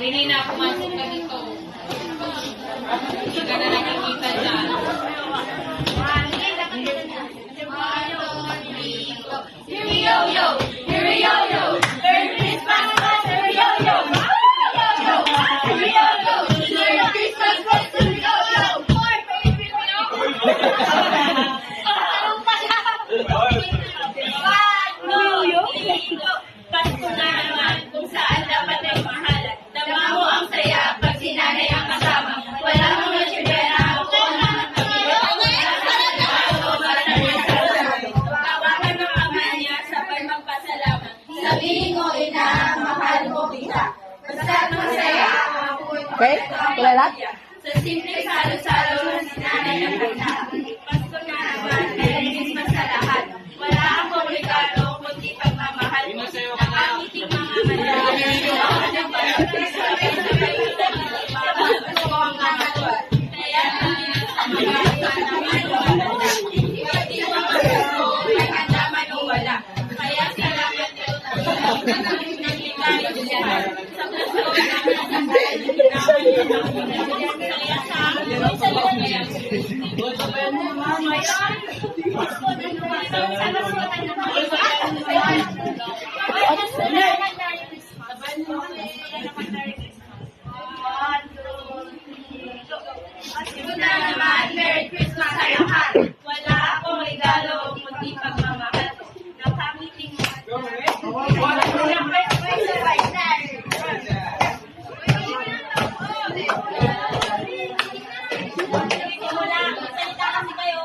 Hindi na pumasok ka dito. Hindi ka na nakikita dyan. Here we go, yo! Here we go, yo! Merry Christmas, here we go, yo! Here we go, yo! Merry Christmas, here we go, yo! Pasko na naman kung saan dapat ay mahalan. Dama mo ang saya pag sinanay ang kasama. Wala mong nasyubera ako na tawagan ng ama niya sabay magpasalamat. Sabihin mo, ina, mahal mo kita. Basta't masaya ako. Okay? Kulat? Sa simple salo-salo na sinanay ang kanta. Pasko na naman, Merry Christmas sa lahat. Wala akong regalo, kundi pagmamahal mo. Nakamiting mga mata. Ako ng pagkakasabay sa kayo sa mga papasko ang kakatuwa. Kaya sa mga iba naman wala. Iba't ibang pasko, may handa man o wala. Kaya salamat kayo na nagligay siya. Sa pasko na nasakay, kaya sa akin, sa kanya. Ito na naman, Merry Christmas sa lahat. Wala akong regalo, kundi pagmamahal. Nakamiting mo. Wala, salita kasi kayo.